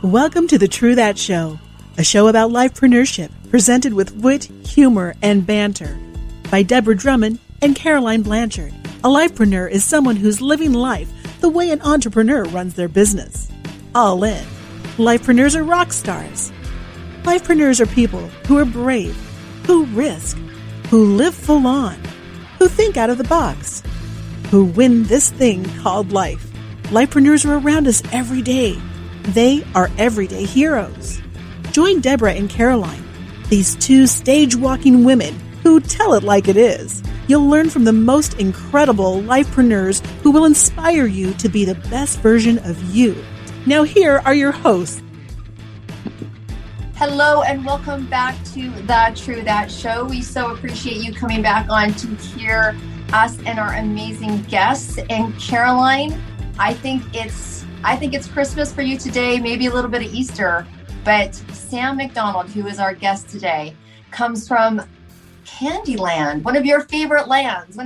Welcome to the True That Show, a show about lifepreneurship presented with wit, humor, and banter by Deborah Drummond and Caroline Blanchard. A lifepreneur is someone who's living life the way an entrepreneur runs their business. All in. Lifepreneurs are rock stars. Lifepreneurs are people who are brave, who risk, who live full on, who think out of the box, who win this thing called life. Lifepreneurs are around us every day. They are everyday heroes. Join Deborah and Caroline, these two stage-walking women who tell it like it is. You'll learn from the most incredible lifepreneurs who will inspire you to be the best version of you. Now here are your hosts. Hello and welcome back to the True That Show. We so appreciate you coming back on to hear us and our amazing guests. And Caroline, I think it's Christmas for you today, maybe a little bit of Easter, but Sam Mcdonald, who is our guest today, comes from Candyland, one of your favorite lands.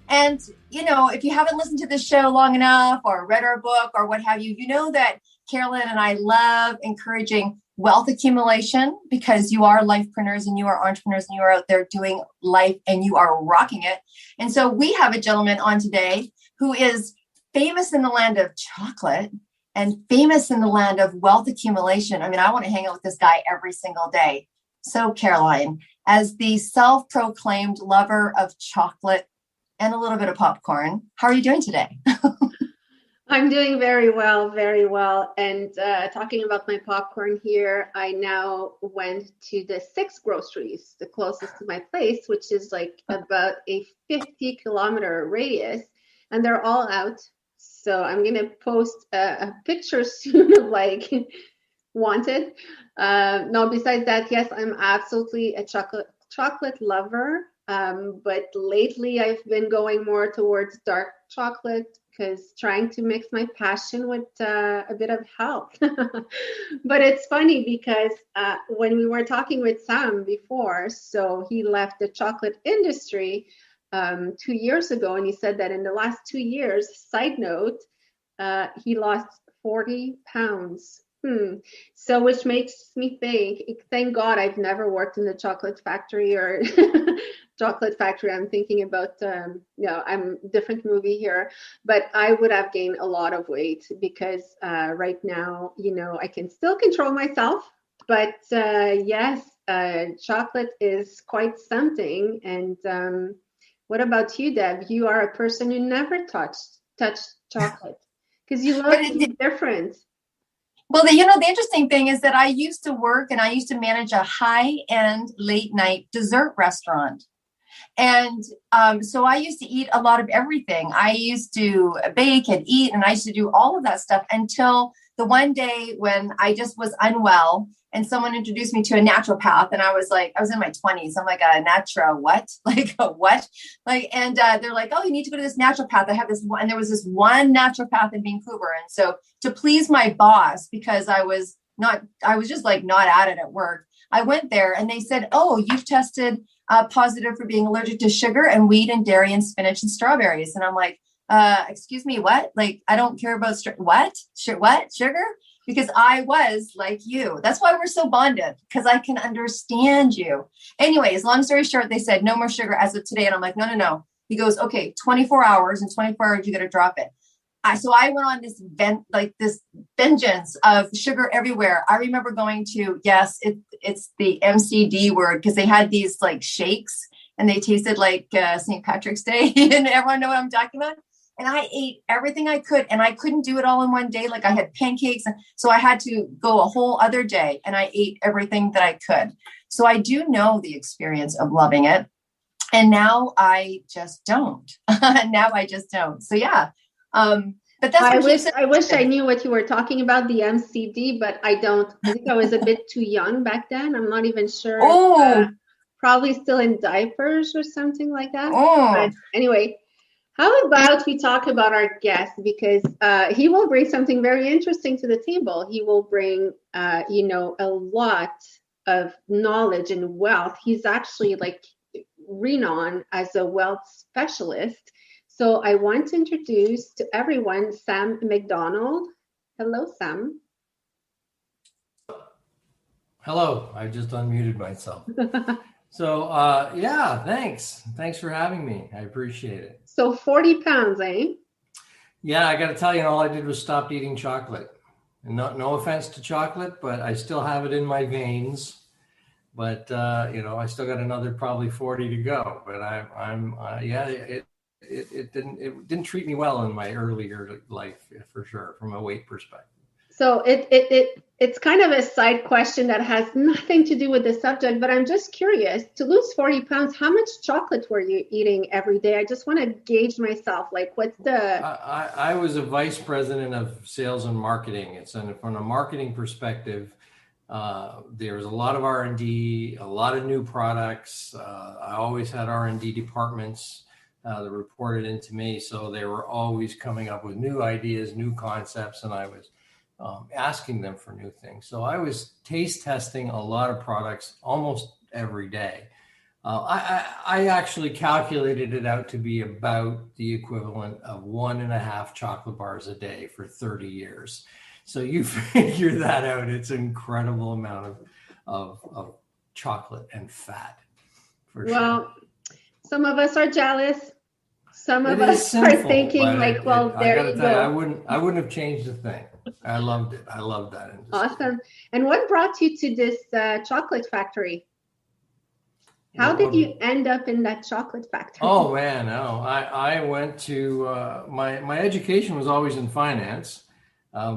And, you know, if you haven't listened to this show long enough or read our book or what have you, you know that Caroline and I love encouraging wealth accumulation because you are lifepreneurs and you are entrepreneurs and you are out there doing life and you are rocking it. And so we have a gentleman on today who is famous in the land of chocolate and famous in the land of wealth accumulation. I mean, I want to hang out with this guy every single day. So Caroline, as the self-proclaimed lover of chocolate and a little bit of popcorn, how are you doing today? I'm doing very well, very well. And talking about my popcorn here, I now went to the 6 groceries, the closest to my place, which is like about a 50-kilometer radius, and they're all out. So I'm going to post a picture soon of like wanted. No, besides that, yes, I'm absolutely a chocolate lover. But lately I've been going more towards dark chocolate because trying to mix my passion with a bit of health. But it's funny because when we were talking with Sam before, so he left the chocolate industry 2 years ago, and he said that in the last 2 years, side note, he lost 40 pounds. So which makes me think, thank God I've never worked in the chocolate factory or chocolate factory. I'm thinking about, I'm different movie here, but I would have gained a lot of weight because right now, I can still control myself, but yes, chocolate is quite something. And what about you, Deb? You are a person who never touched chocolate because you love to be different. Well, the interesting thing is that I used to work and I used to manage a high-end late-night dessert restaurant. And so I used to eat a lot of everything. I used to bake and eat, and I used to do all of that stuff until the one day when I just was unwell and someone introduced me to a naturopath. And I was in my 20s. I'm like, a natural what? Like a what? And they're like, oh, you need to go to this naturopath. I have this one. And there was this one naturopath in Vancouver. And so to please my boss, because I was just like not at it at work, I went there and they said, oh, you've tested positive for being allergic to sugar and wheat and dairy and spinach and strawberries. And I'm like, excuse me, what? Like, I don't care about what? Sugar? Because I was like you. That's why we're so bonded, because I can understand you. Anyways, long story short, they said no more sugar as of today. And I'm like, no. He goes, okay, 24 hours. In 24 hours, you got to drop it. So I went on this vengeance of sugar everywhere. I remember going to, it's the MCD word, because they had these like shakes and they tasted like St. Patrick's Day. And everyone know what I'm talking about? And I ate everything I could, and I couldn't do it all in one day. Like I had pancakes. So I had to go a whole other day and I ate everything that I could. So I do know the experience of loving it. And now I just don't. So yeah. But that's I wish I knew what you were talking about, the MCD, but I don't. I think I was a bit too young back then. I'm not even sure. Oh, probably still in diapers or something like that. Oh. But anyway, how about we talk about our guest, because he will bring something very interesting to the table. He will bring, a lot of knowledge and wealth. He's actually like renowned as a wealth specialist. So I want to introduce to everyone Sam Mcdonald. Hello, Sam. Hello, I just unmuted myself. So, yeah, thanks. Thanks for having me. I appreciate it. So 40 pounds, eh? Yeah, I got to tell you, all I did was stop eating chocolate. And no offense to chocolate, but I still have it in my veins. But I still got another probably 40 to go. But it didn't treat me well in my earlier life, for sure, from a weight perspective. So it's kind of a side question that has nothing to do with the subject, but I'm just curious, to lose 40 pounds, how much chocolate were you eating every day? I just want to gauge myself. Like, what's the... I was a vice president of sales and marketing. From a marketing perspective, there was a lot of R&D, a lot of new products. I always had R&D departments that reported into me. So they were always coming up with new ideas, new concepts, and I was asking them for new things. So I was taste testing a lot of products almost every day. I actually calculated it out to be about the equivalent of 1.5 chocolate bars a day for 30 years. So you figure that out. It's an incredible amount of chocolate and fat. Well, some of us are jealous. Some of us are thinking like, well, there you go. I wouldn't have changed a thing. I loved it. I loved that industry. Awesome. And what brought you to this chocolate factory? How did you end up in that chocolate factory? Oh man, no. I went to my education was always in finance.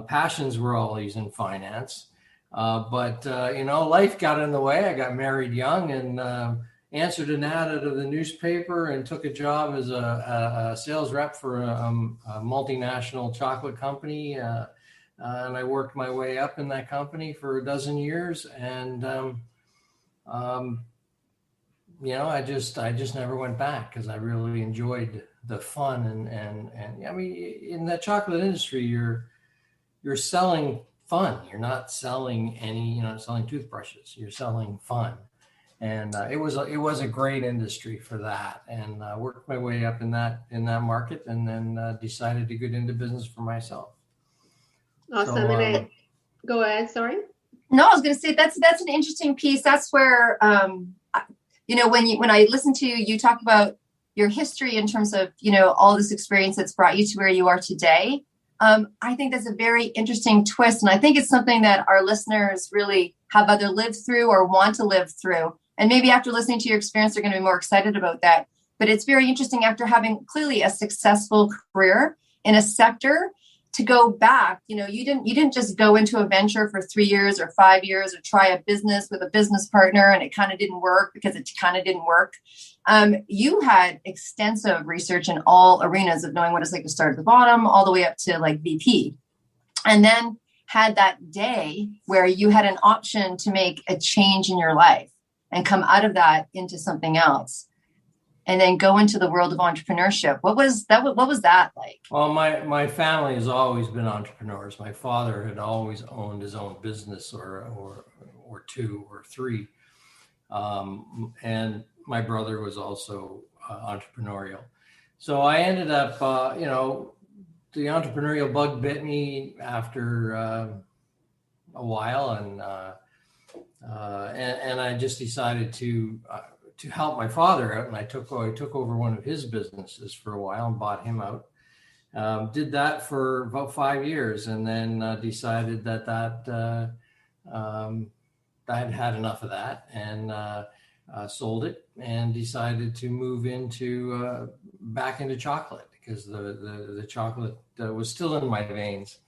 Passions were always in finance. But life got in the way. I got married young and answered an ad out of the newspaper and took a job as a sales rep for a multinational chocolate company. And I worked my way up in that company for a dozen years. And, I just never went back because I really enjoyed the fun. And I mean, in the chocolate industry, you're selling fun. You're not selling selling toothbrushes. You're selling fun. And it was a great industry for that. And I worked my way up in that market and then decided to get into business for myself. Awesome. So, go ahead. Sorry. No, I was going to say that's an interesting piece. That's where, when I listen to you talk about your history in terms of, all this experience that's brought you to where you are today. I think that's a very interesting twist. And I think it's something that our listeners really have either lived through or want to live through. And maybe after listening to your experience, they're going to be more excited about that. But it's very interesting after having clearly a successful career in a sector to go back. You didn't just go into a venture for 3 years or 5 years or try a business with a business partner and it kind of didn't work because it kind of didn't work. You had extensive research in all arenas of knowing what it's like to start at the bottom all the way up to like VP. And then had that day where you had an option to make a change in your life and come out of that into something else. And then go into the world of entrepreneurship. What was that like? Well, my family has always been entrepreneurs. My father had always owned his own business or two or three. And my brother was also entrepreneurial. So I ended up, the entrepreneurial bug bit me after a while. And I just decided to help my father out, and I took over one of his businesses for a while and bought him out. Did that for about 5 years, and then decided that I had had enough of that, and sold it, and decided to move back into chocolate because the chocolate was still in my veins.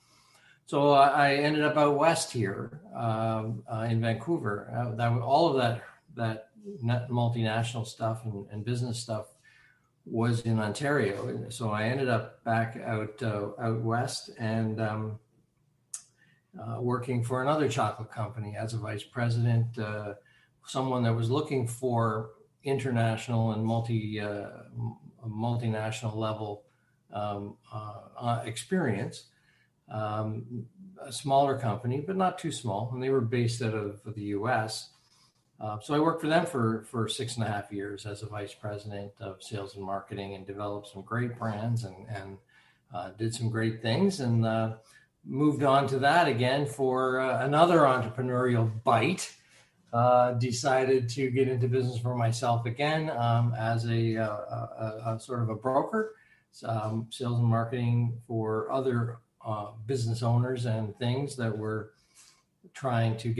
So I ended up out west here in Vancouver. All of that multinational stuff and business stuff was in Ontario. So I ended up back out west and working for another chocolate company as a vice president, someone that was looking for international and multinational level experience. A smaller company, but not too small, and they were based out of the U.S. So I worked for them for 6.5 years as a vice president of sales and marketing, and developed some great brands and did some great things, and moved on to that again for another entrepreneurial bite decided to get into business for myself again as a sort of a broker, sales and marketing for other business owners and things that were trying to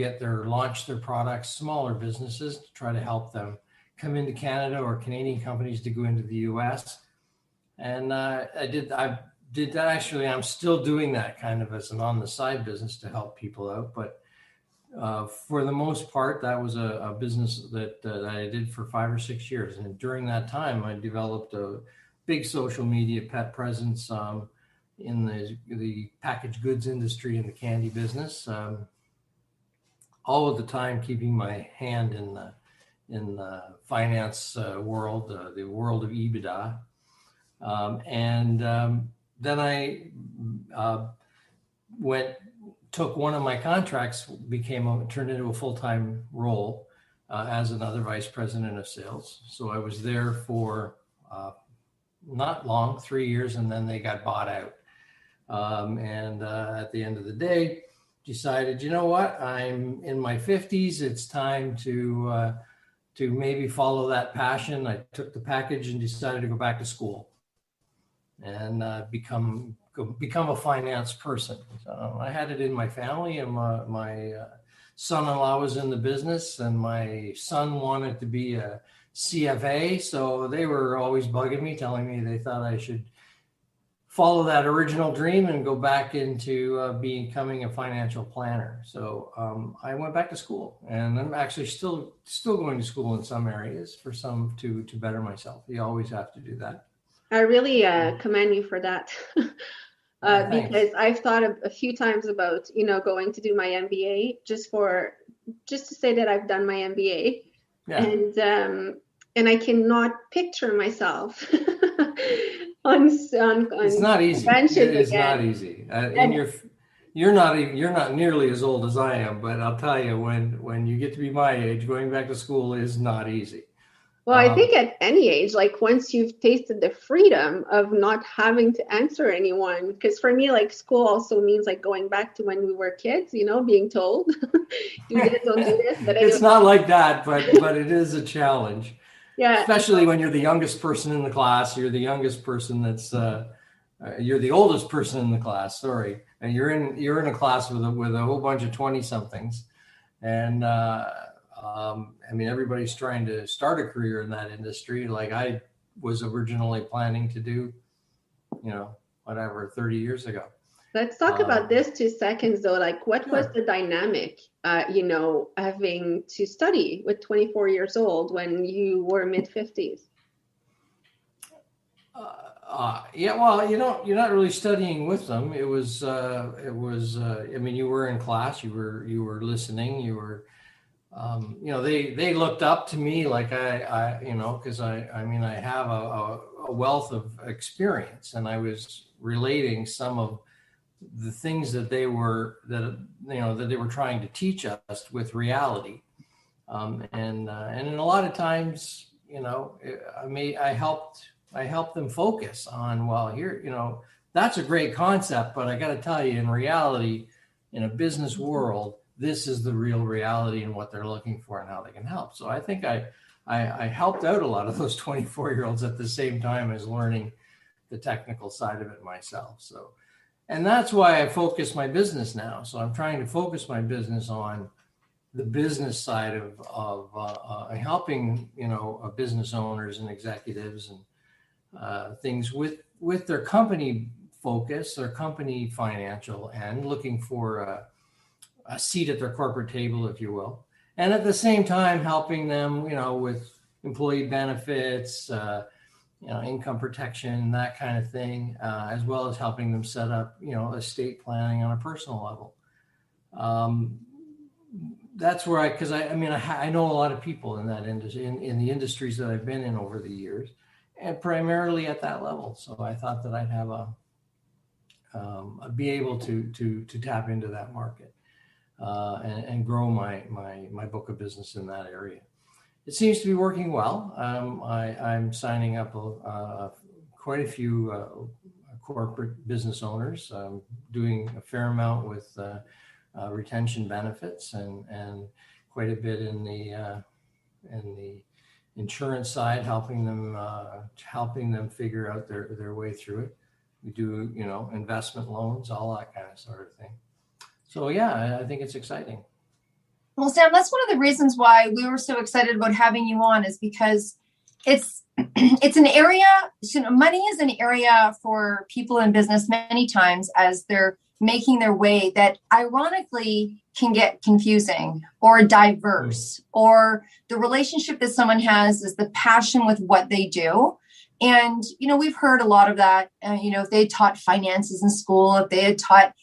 launch their products, smaller businesses, to try to help them come into Canada, or Canadian companies to go into the US. And I did that. Actually, I'm still doing that kind of as an on the side business to help people out. But for the most part, that was a business that I did for 5 or 6 years. And during that time, I developed a big social media pet presence in the packaged goods industry and the candy business. All of the time keeping my hand in the finance world, the world of EBITDA. Then I took one of my contracts, turned into a full-time role as another vice president of sales. So I was there for not long, 3 years, and then they got bought out. At the end of the day, decided, you know what, I'm in my 50s. It's time to maybe follow that passion. I took the package and decided to go back to school and become a finance person. So I had it in my family, and my son-in-law was in the business, and my son wanted to be a CFA. So they were always bugging me, telling me they thought I should follow that original dream and go back into becoming a financial planner. So I went back to school, and I'm actually still going to school in some areas to better myself. You always have to do that. I really commend you for that. Because I've thought a few times about, going to do my MBA just to say that I've done my MBA. Yeah. And I cannot picture myself it's not easy. It is not easy. And you're not nearly as old as I am, but I'll tell you, when you get to be my age, going back to school is not easy. Well, I think at any age, like once you've tasted the freedom of not having to answer anyone, because for me, like school also means like going back to when we were kids, being told, do this, don't do this. But it's not like that, but it is a challenge. Yeah. Especially when you're the youngest person in the class, you're the youngest person you're the oldest person in the class, sorry. And you're in a class with a whole bunch of 20-somethings. And everybody's trying to start a career in that industry. Like I was originally planning to do, 30 years ago. Let's talk about this 2 seconds though. Like what was the dynamic, having to study with 24 years old when you were mid-50s? You're not really studying with them. It was, you were in class, you were listening, you were, they looked up to me like because I have a wealth of experience, and I was relating some of the things that they were trying to teach us with reality. And a lot of times, I helped them focus on, well, here, that's a great concept, but I got to tell you, in reality, in a business world, this is the real reality and what they're looking for and how they can help. So I think I helped out a lot of those 24-year-olds at the same time as learning the technical side of it myself. So, and that's why I focus my business now. So I'm trying to focus my business on the business side of helping, business owners and executives and things with their company focus, their company financial end, looking for a seat at their corporate table, if you will. And at the same time, helping them, with employee benefits, income protection, that kind of thing, as well as helping them set up, estate planning on a personal level. That's where I know a lot of people in that industry, in the industries that I've been in over the years, and primarily at that level. So I thought that I'd have be able to tap into that market and grow my book of business in that area. It seems to be working well. I'm signing up quite a few corporate business owners, doing a fair amount with retention benefits and quite a bit in the insurance side, helping them figure out their way through it. We do, investment loans, all that kind of sort of thing. So yeah, I think it's exciting. Well, Sam, that's one of the reasons why we were so excited about having you on, is because it's an area, money is an area for people in business many times as they're making their way that ironically can get confusing or diverse, or the relationship that someone has is the passion with what they do. And, we've heard a lot of that, if they taught finances in school, if they had taught,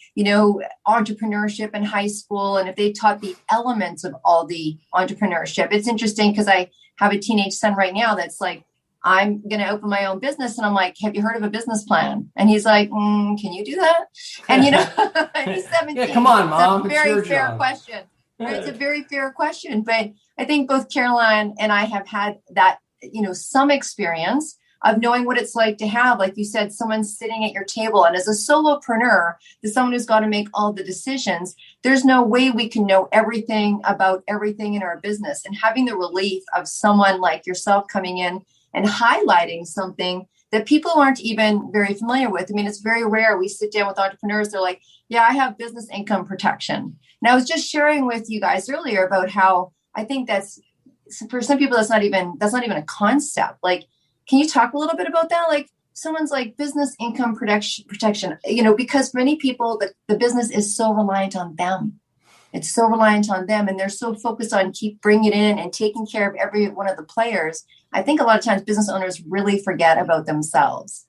entrepreneurship in high school, and if they taught the elements of all the entrepreneurship. It's interesting because I have a teenage son right now that's like, I'm going to open my own business. And I'm like, have you heard of a business plan? And he's like, can you do that? And, he's 17. Yeah, come on, Mom. It's a very fair question. Right? It's a very fair question. But I think both Caroline and I have had that, some experience of knowing what it's like to have, like you said, someone sitting at your table. And as a solopreneur, as someone who's got to make all the decisions, there's no way we can know everything about everything in our business. And having the relief of someone like yourself coming in and highlighting something that people aren't even very familiar with. I mean, it's very rare. We sit down with entrepreneurs. They're like, yeah, I have business income protection. And I was just sharing with you guys earlier about how I think that's, for some people, that's not even a concept. Like, can you talk a little bit about that? Like, someone's like business income protection, because for many people, the business is so reliant on them. It's so reliant on them, and they're so focused on keep bringing it in and taking care of every one of the players. I think a lot of times business owners really forget about themselves.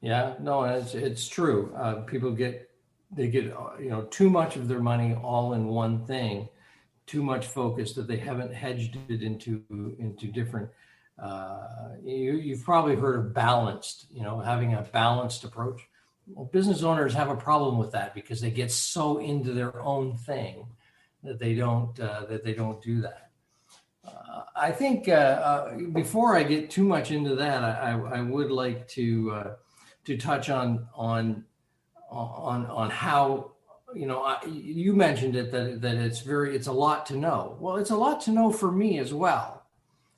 Yeah, no, it's true. People get too much of their money all in one thing, too much focus that they haven't hedged it into different. You've probably heard of balanced, having a balanced approach. Well, business owners have a problem with that because they get so into their own thing that they don't do that. I think before I get too much into that, I would like to touch on how, you mentioned it that it's a lot to know. Well, it's a lot to know for me as well.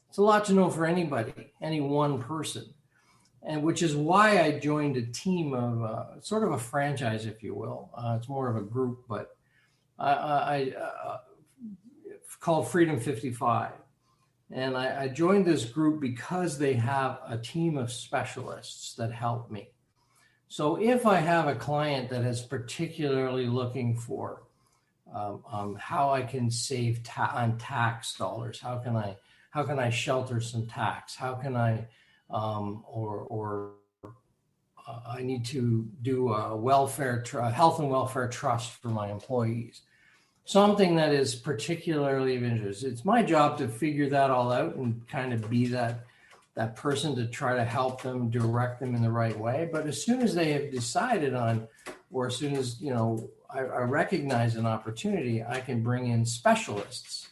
It's a lot to know for anybody, any one person. And which is why I joined a team of sort of a franchise, if you will. It's more of a group, but I called Freedom 55. And I joined this group because they have a team of specialists that help me. So if I have a client that is particularly looking for how I can save on tax dollars, how can I shelter some tax, how can I I need to do a health and welfare trust for my employees. Something that is particularly of interest. It's my job to figure that all out and kind of be that person to try to help them, direct them in the right way. But as soon as they have decided on, or as soon as I recognize an opportunity, I can bring in specialists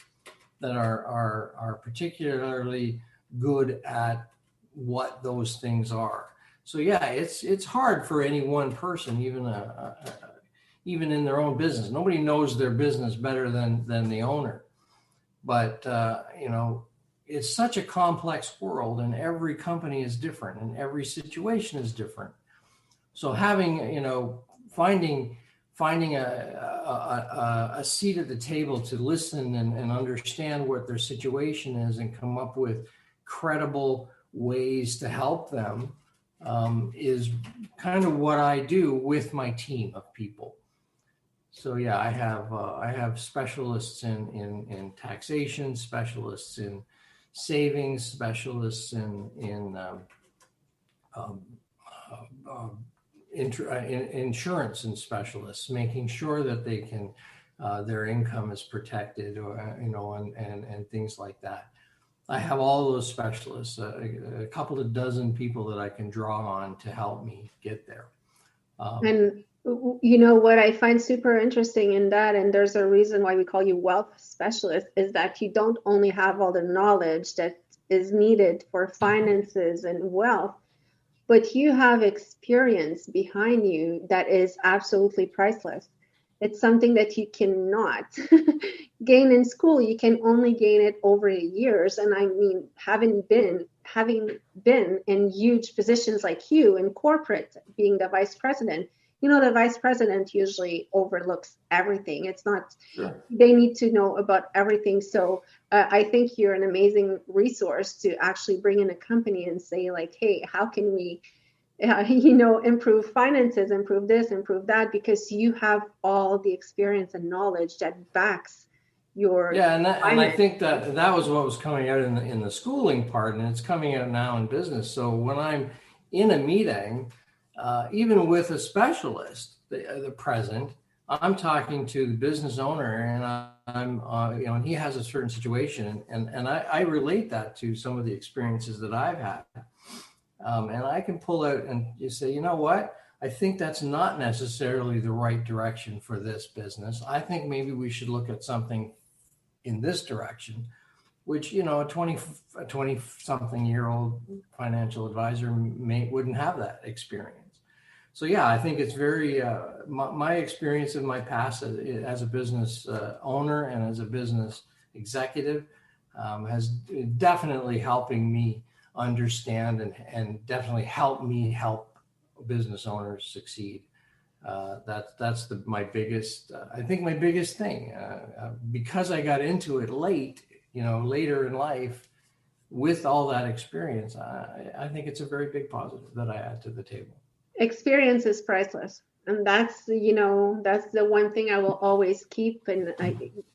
that are particularly good at what those things are. So yeah, it's hard for any one person, even in their own business. Nobody knows their business better than the owner. But it's such a complex world, and every company is different, and every situation is different. So having finding a seat at the table to listen and understand what their situation is, and come up with credible ways to help them is kind of what I do with my team of people. So yeah, I have specialists in taxation, specialists in savings, specialists in insurance, and specialists making sure that they can their income is protected, or and things like that. I have all those specialists, a couple of dozen people that I can draw on to help me get there. And what I find super interesting in that, and there's a reason why we call you wealth specialist, is that you don't only have all the knowledge that is needed for finances and wealth, but you have experience behind you that is absolutely priceless. It's something that you cannot gain in school. You can only gain it over the years. And I mean, having been in huge positions like you in corporate, being the vice president, the vice president usually overlooks everything. It's not, sure. They need to know about everything. So I think you're an amazing resource to actually bring in a company and say like, hey, how can we, improve finances, improve this, improve that, because you have all the experience and knowledge that backs your. Yeah, and I think that was what was coming out in the schooling part, and it's coming out now in business. So when I'm in a meeting, even with a specialist, the present, I'm talking to the business owner, and I'm and he has a certain situation, and I relate that to some of the experiences that I've had. And I can pull out and just say, you know what? I think that's not necessarily the right direction for this business. I think maybe we should look at something in this direction, which, a 20-something-year-old financial advisor wouldn't have that experience. So, yeah, I think it's very, my experience in my past as a business owner and as a business executive has definitely helping me understand and definitely help me help business owners succeed. That's my biggest, I think my biggest thing, because I got into it later in life with all that experience. I think it's a very big positive that I add to the table. Experience is priceless. And that's the one thing I will always keep. And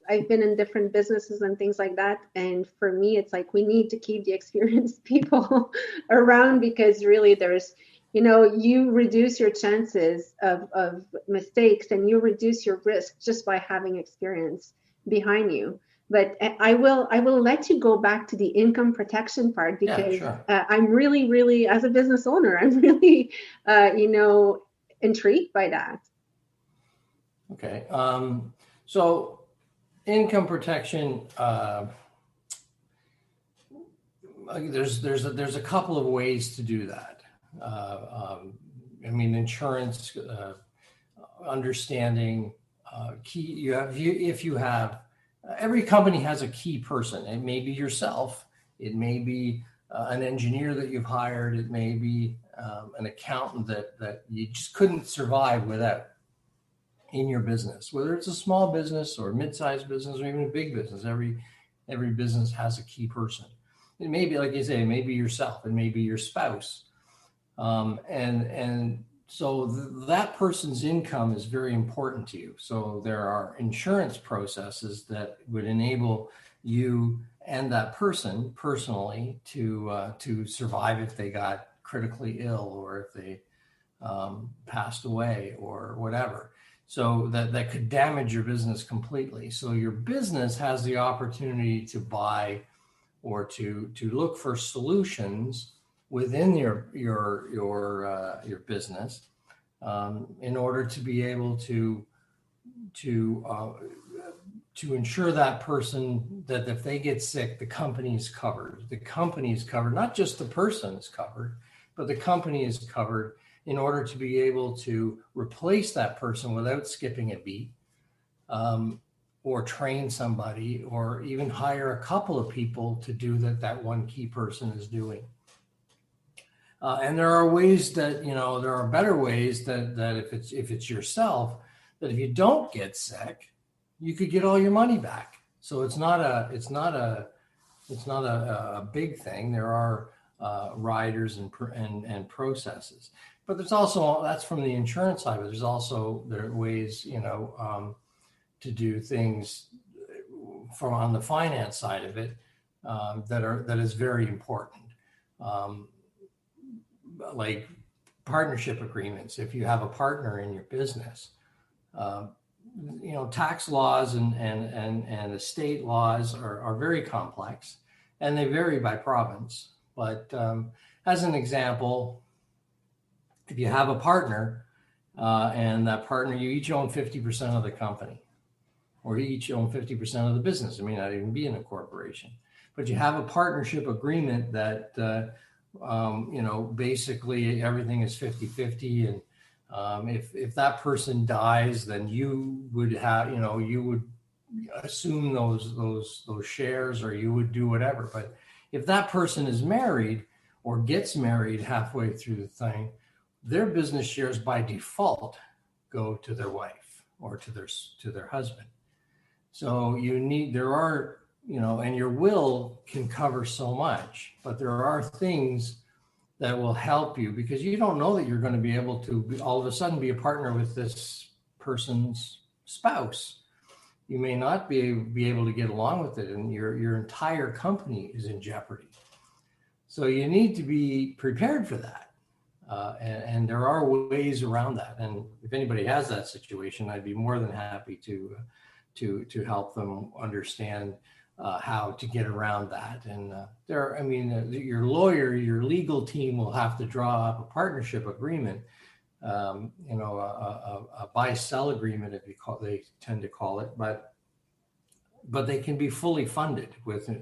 I've been in different businesses and things like that. And for me, it's like, we need to keep the experienced people around, because really there's, you reduce your chances of mistakes, and you reduce your risk just by having experience behind you. But I will let you go back to the income protection part, because yeah, sure. I'm really, really, as a business owner, I'm really, intrigued by that. Okay. So income protection, there's a couple of ways to do that. Insurance, understanding key. If you have, every company has a key person. It may be yourself. It may be an engineer that you've hired. It may be an accountant that you just couldn't survive without in your business, whether it's a small business or mid-sized business or even a big business. Every business has a key person. It may be, like you say, it may be yourself, it may be your spouse. And so that person's income is very important to you. So there are insurance processes that would enable you and that person personally to survive if they got critically ill, or if they passed away or whatever. So that could damage your business completely. So your business has the opportunity to buy or to look for solutions within your business in order to be able to ensure that person that if they get sick, the company is covered. The company is covered, not just the person is covered, but the company is covered in order to be able to replace that person without skipping a beat, or train somebody, or even hire a couple of people to do that one key person is doing. And there are ways that, there are better ways that if it's yourself, that if you don't get sick, you could get all your money back. So it's not a big thing. There are riders and processes, but there's also, that's from the insurance side, but there are ways, to do things from on the finance side of it that is very important. Like partnership agreements. If you have a partner in your business, tax laws and estate laws are very complex, and they vary by province. But as an example, if you have a partner and that partner, you each own 50% of the company, or you each own 50% of the business. It may not even be in a corporation, but you have a partnership agreement that, basically everything is 50-50, and If that person dies, then you would have, you would assume those shares, or you would do whatever. But if that person is married or gets married halfway through the thing, their business shares by default go to their wife or to their husband. So there are, and your will can cover so much, but there are things that will help you, because you don't know that you're going to be able to all of a sudden be a partner with this person's spouse. You may not be able to get along with it, and your entire company is in jeopardy. So you need to be prepared for that. And there are ways around that. And if anybody has that situation, I'd be more than happy to help them understand how to get around that. And your lawyer, your legal team will have to draw up a partnership agreement, a buy-sell agreement, they tend to call it, but they can be fully funded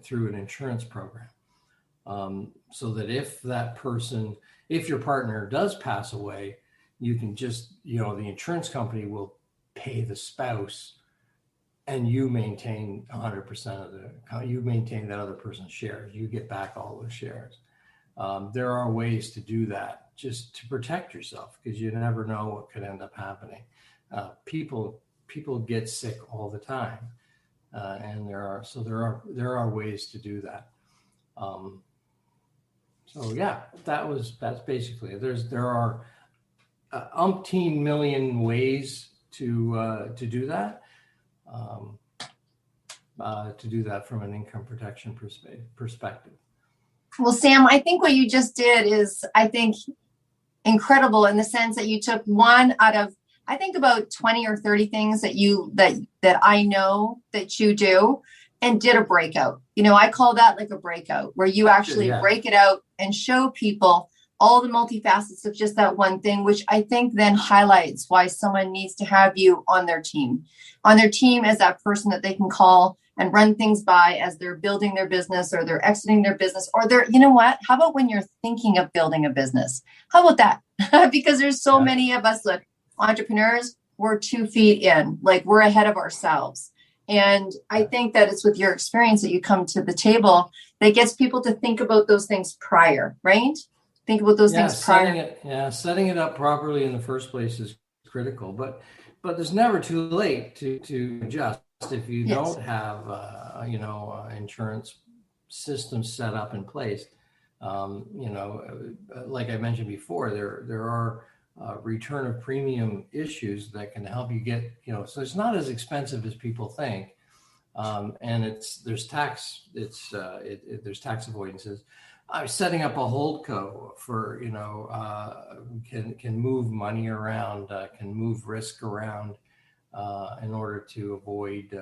through an insurance program. So that if your partner does pass away, you can just, the insurance company will pay the spouse, and you maintain 100% you maintain that other person's shares. You get back all those shares. There are ways to do that just to protect yourself, because you never know what could end up happening. People get sick all the time, and there are ways to do that. That's basically it. There are umpteen million ways to do that. To do that from an income protection perspective. Well, Sam, I think what you just did is, I think, incredible in the sense that you took one out of, I think, about 20 or 30 things that I know that you do, and did a breakout. I call that like a breakout, where you actually break it out and show people all the multifacets of just that one thing, which I think then highlights why someone needs to have you on their team as that person that they can call and run things by as they're building their business, or they're exiting their business, or how about when you're thinking of building a business? How about that? Because there's so many of us, look, entrepreneurs, we're 2 feet in, like we're ahead of ourselves. And I think that it's with your experience that you come to the table that gets people to think about those things prior, right? Think about those things prior. Setting it up properly in the first place is critical, but there's never too late to adjust if you don't have insurance systems set up in place. Like I mentioned before, there are return of premium issues that can help you get, so it's not as expensive as people think, and there's tax avoidances. Setting up a holdco for can move money around, can move risk around in order to avoid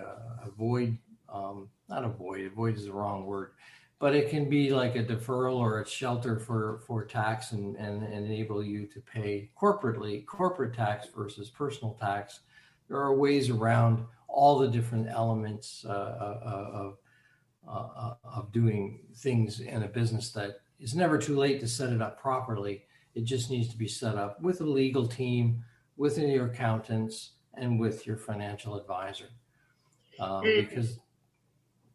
is the wrong word, but it can be like a deferral or a shelter for tax and enable you to pay corporate tax versus personal tax. There are ways around all the different elements of doing things in a business that is never too late to set it up properly. It just needs to be set up with a legal team, with your accountants, and with your financial advisor.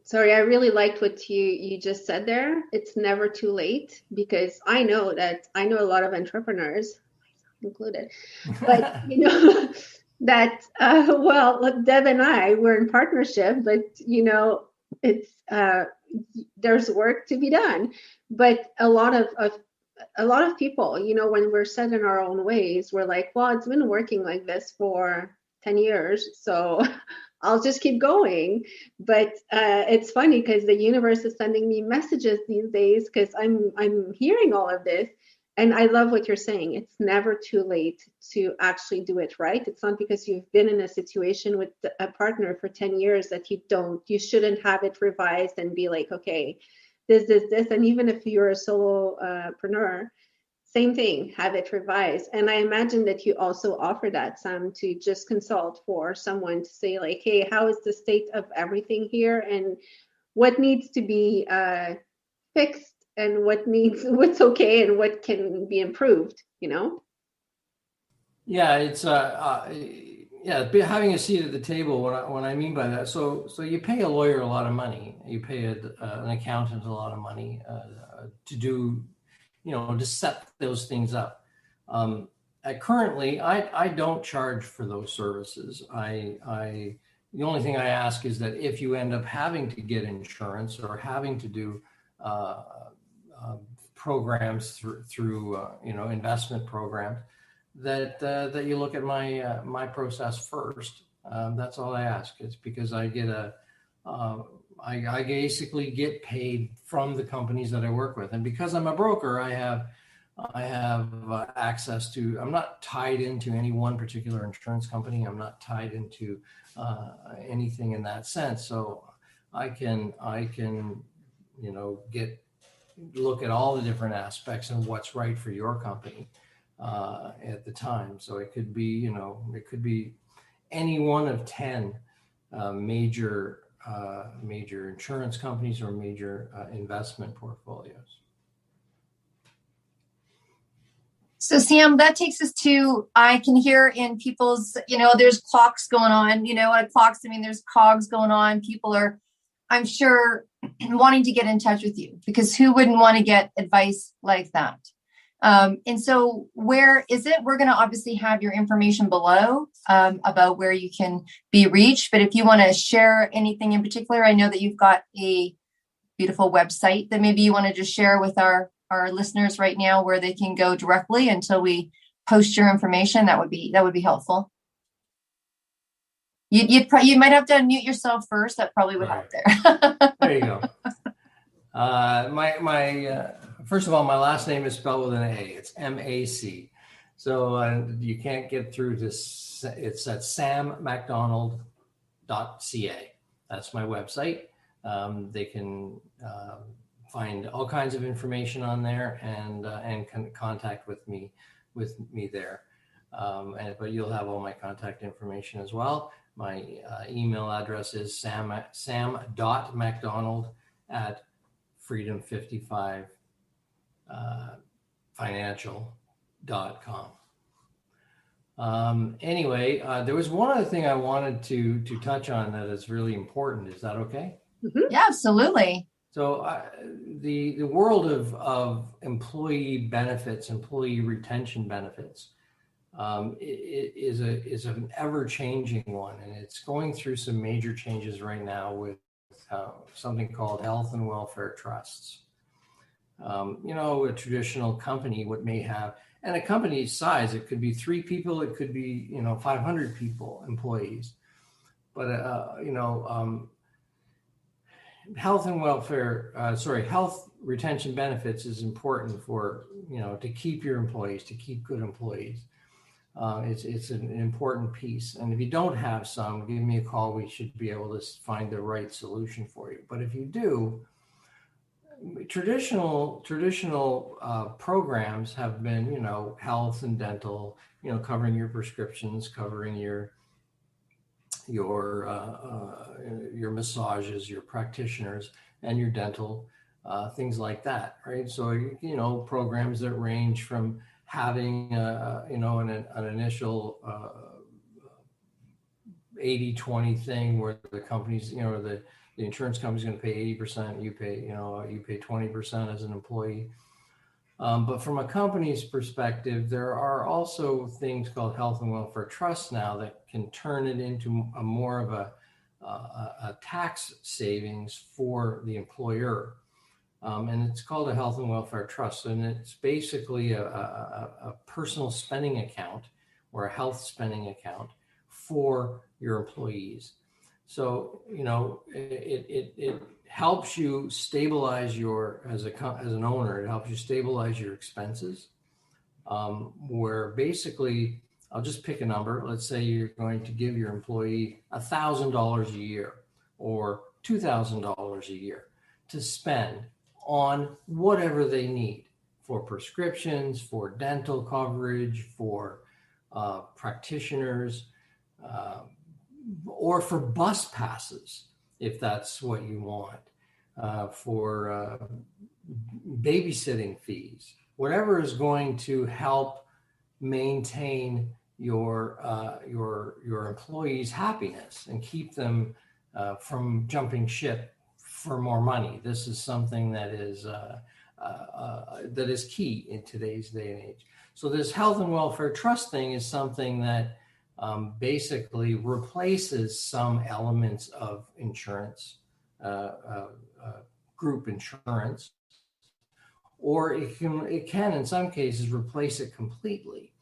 Sorry, I really liked what you just said there. It's never too late, because I know a lot of entrepreneurs, myself included, but that Deb and I were in partnership, but it's there's work to be done. But a lot of people, when we're set in our own ways, we're like, well, it's been working like this for 10 years, so I'll just keep going. But it's funny because the universe is sending me messages these days, because I'm hearing all of this. And I love what you're saying. It's never too late to actually do it right. It's not because you've been in a situation with a partner for 10 years that you shouldn't have it revised and be like, okay, this. And even if you're a solopreneur, same thing, have it revised. And I imagine that you also offer that, Sam, to just consult for someone to say like, hey, how is the state of everything here? And what needs to be fixed? And what's okay and what can be improved, Yeah, it's having a seat at the table. What I mean by that, so you pay a lawyer a lot of money, you pay an accountant a lot of money to do, to set those things up. Currently, I don't charge for those services. The only thing I ask is that if you end up having to get insurance or having to do programs through investment programs, that you look at my process first. That's all I ask. It's because I get I basically get paid from the companies that I work with, and because I'm a broker, I have access to. I'm not tied into any one particular insurance company. I'm not tied into anything in that sense. So I can look at all the different aspects and what's right for your company at the time. So it could be any one of 10 major insurance companies or major investment portfolios. So Sam, that takes us to, I can hear in people's, there's clocks going on, clocks, there's cogs going on. People are, I'm sure, wanting to get in touch with you, because who wouldn't want to get advice like that? And so where is it? We're going to obviously have your information below about where you can be reached. But if you want to share anything in particular, I know that you've got a beautiful website that maybe you want to just share with our listeners right now, where they can go directly until we post your information. That would be helpful. You might have to unmute yourself first. That probably would help there. There you go. My first of all, my last name is spelled with an A. It's MAC. So you can't get through this. It's at sammcdonald.ca. That's my website. They can find all kinds of information on there and contact with me there. But you'll have all my contact information as well. My email address is freedom55financial.com. Anyway, there was one other thing I wanted to touch on that is really important. Is that okay? Mm-hmm. Yeah, absolutely. So the world of employee benefits, employee retention benefits, is an ever-changing one, and it's going through some major changes right now with something called health and welfare trusts. A traditional company may have, and a company's size, it could be 3 people, it could be 500 people, employees, but health and welfare, health retention benefits is important for, to keep your employees, to keep good employees. It's an important piece. And if you don't have some, give me a call. We should be able to find the right solution for you. But if you do, traditional programs have been, health and dental, covering your prescriptions, covering your massages, your practitioners, and your dental, things like that, right? So, programs that range from having, an initial 80-20 thing where the companies, the insurance company's going to pay 80%, you pay 20% as an employee. But from a company's perspective, there are also things called health and welfare trusts now that can turn it into a more of a tax savings for the employer. And it's called a health and welfare trust. And it's basically a personal spending account or a health spending account for your employees. So, it helps you stabilize as an owner, it helps you stabilize your expenses, where basically, I'll just pick a number. Let's say you're going to give your employee $1,000 a year or $2,000 a year to spend on whatever they need for prescriptions, for dental coverage, for practitioners, or for bus passes, if that's what you want, for babysitting fees, whatever is going to help maintain your employees' happiness and keep them from jumping ship for more money. This is something that is key in today's day and age. So this health and welfare trust thing is something that basically replaces some elements of insurance, group insurance, or it can in some cases replace it completely,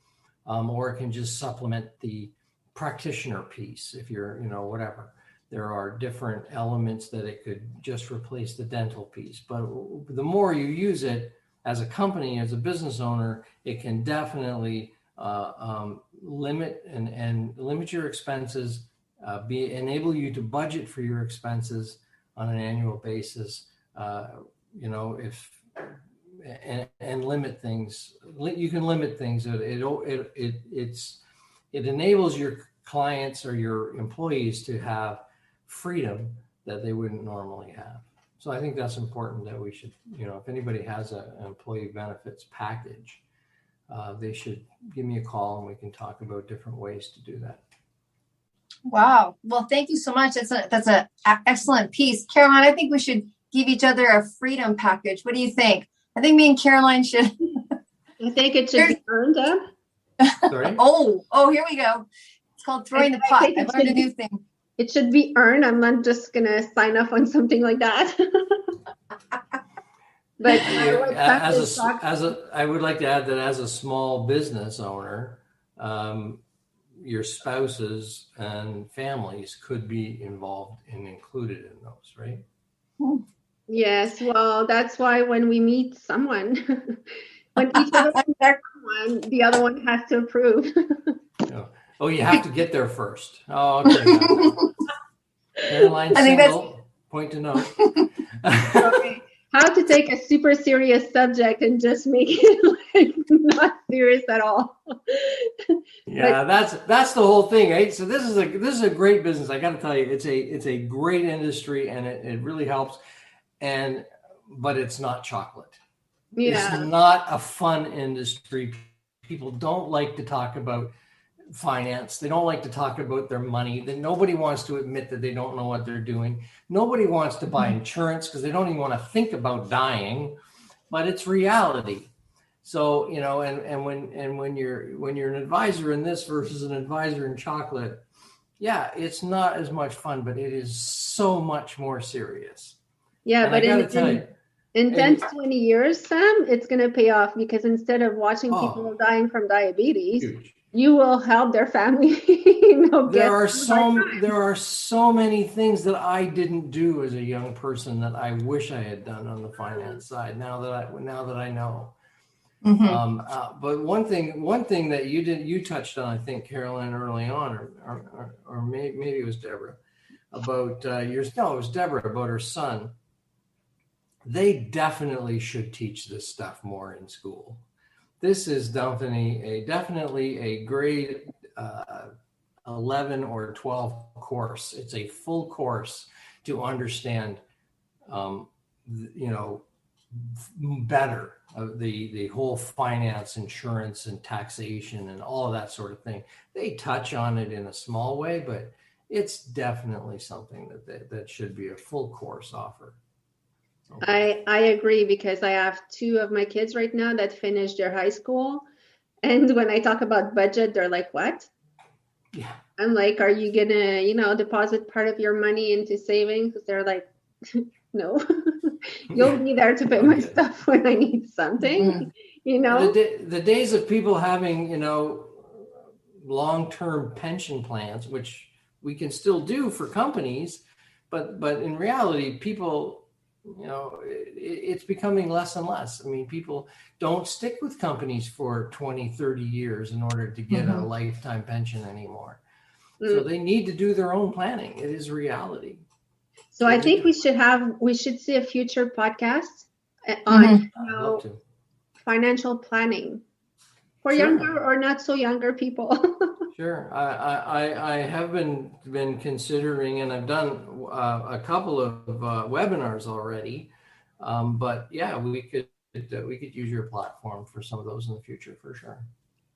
or it can just supplement the practitioner piece if you're, whatever. There are different elements that it could just replace the dental piece. But the more you use it as a company, as a business owner, it can definitely limit your expenses, enable you to budget for your expenses on an annual basis. And limit things. You can limit things. It enables your clients or your employees to have freedom that they wouldn't normally have. So I think that's important that we should, if anybody has an employee benefits package, they should give me a call and we can talk about different ways to do that. Wow. Well, thank you so much. That's an excellent piece. Caroline, I think we should give each other a freedom package. What do you think? I think me and Caroline should. I think it should be earned up. Sorry? Oh, here we go. It's called throwing the pot. I learned a new thing. It should be earned. I'm not just going to sign up on something like that. But I would like to add that as a small business owner, your spouses and families could be involved and included in those, right? Yes, well, that's why when we meet someone, when each of us meets someone, the other one has to approve. Oh, you have to get there first. Oh, okay. Caroline single, point to note. Okay. How to take a super serious subject and just make it like not serious at all. Yeah, that's the whole thing, right? So this is a great business. I got to tell you, it's a great industry, and it really helps. But it's not chocolate. Yeah. It's not a fun industry. People don't like to talk about finance. They don't like to talk about their money. Nobody wants to admit that they don't know what they're doing. Nobody wants to buy insurance because they don't even want to think about dying, but it's reality. So, and when you're an advisor in this versus an advisor in chocolate, yeah, it's not as much fun, but it is so much more serious. Yeah, and but in 10 to 20 years, Sam, it's going to pay off because instead of watching people dying from diabetes, huge. You will help their family. There are so many things that I didn't do as a young person that I wish I had done on the finance side. Now that I know. Mm-hmm. But one thing that you touched on, I think, Caroline, early on, or maybe it was Deborah, about it was Deborah about her son. They definitely should teach this stuff more in school. This is definitely a grade 11 or 12 course. It's a full course to understand, better the whole finance, insurance, and taxation, and all of that sort of thing. They touch on it in a small way, but it's definitely something that should be a full course offer. Okay. I agree because I have two of my kids right now that finished their high school. And when I talk about budget, they're like, what? Yeah. I'm like, are you going to, deposit part of your money into savings? They're like, no, you'll be there to pay my stuff when I need something, The days of people having, long-term pension plans, which we can still do for companies, but in reality, people, it's becoming less and less. I mean, people don't stick with companies for 20, 30 years in order to get a lifetime pension anymore. So they need to do their own planning. It is reality. So I think we should see a future podcast on financial planning for younger or not so younger people. Sure. I have been considering, and I've done a couple of webinars already. But yeah, we could use your platform for some of those in the future for sure.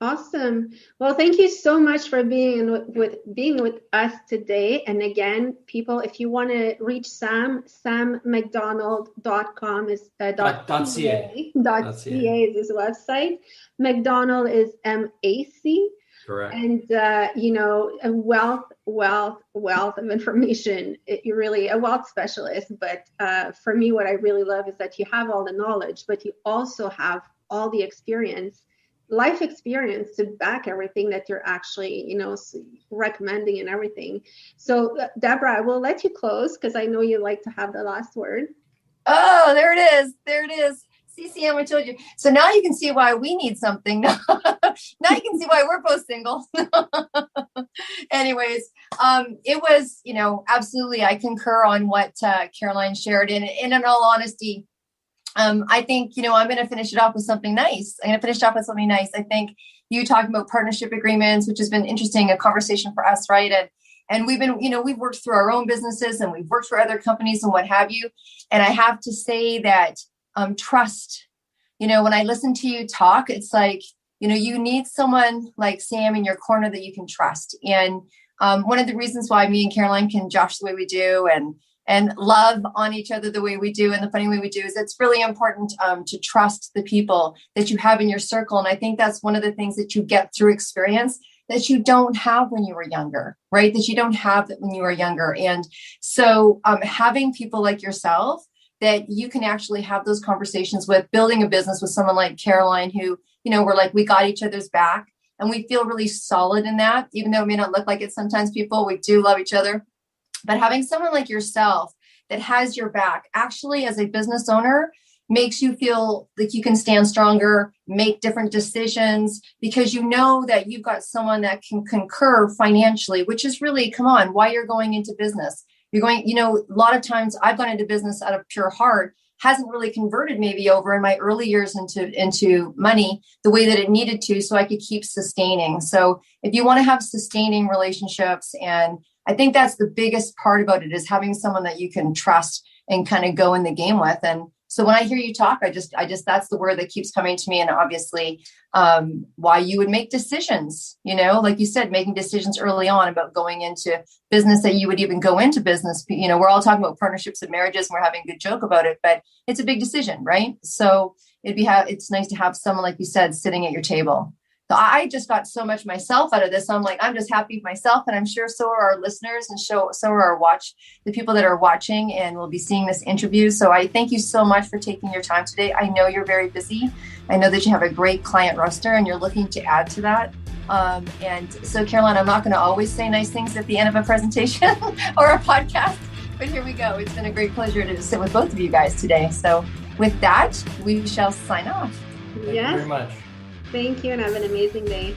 Awesome. Well, thank you so much for being with us today. And again, people, if you want to reach Sam, sammcdonald.com is .ca is his website. Macdonald is MAC. Correct. And a wealth of information. You're really a wealth specialist. But for me, what I really love is that you have all the knowledge, but you also have all the life experience to back everything that you're actually, recommending and everything. So Deborah, I will let you close because I know you like to have the last word. Oh, there it is. CCM, I told you. So now you can see why we need something. Now you can see why we're both single. Anyways, it was, absolutely, I concur on what Caroline shared. And in all honesty, I think, I'm going to finish it off with something nice. I think you talking about partnership agreements, which has been interesting, a conversation for us, right? And we've been, we've worked through our own businesses and we've worked for other companies and what have you. And I have to say that trust, when I listen to you talk, it's like, you need someone like Sam in your corner that you can trust. And one of the reasons why me and Caroline can josh the way we do and love on each other the way we do and the funny way we do is it's really important to trust the people that you have in your circle. And I think that's one of the things that you get through experience that you don't have when you were younger, right? That you don't have that when you were younger. And so having people like yourself that you can actually have those conversations with, building a business with someone like Caroline, who, we're like, we got each other's back and we feel really solid in that, even though it may not look like it sometimes, people, we do love each other. But having someone like yourself that has your back actually as a business owner makes you feel like you can stand stronger, make different decisions, because you know that you've got someone that can concur financially, which is really, come on, why you're going into business. You're going, a lot of times I've gone into business out of pure heart, hasn't really converted maybe over in my early years into money the way that it needed to, so I could keep sustaining. So if you want to have sustaining relationships, and I think that's the biggest part about it, is having someone that you can trust and kind of go in the game with. And so when I hear you talk, I just that's the word that keeps coming to me. And obviously why you would make decisions, like you said, making decisions early on about going into business, that you would even go into business. We're all talking about partnerships and marriages and we're having a good joke about it, but it's a big decision, right? So it's nice to have someone, like you said, sitting at your table. So I just got so much myself out of this. I'm like, I'm just happy with myself, and I'm sure so are our listeners, and so are the people that are watching and will be seeing this interview. So I thank you so much for taking your time today. I know you're very busy. I know that you have a great client roster and you're looking to add to that. And so, Caroline, I'm not going to always say nice things at the end of a presentation or a podcast, but here we go. It's been a great pleasure to sit with both of you guys today. So with that, we shall sign off. Thank you very much. Thank you, and have an amazing day.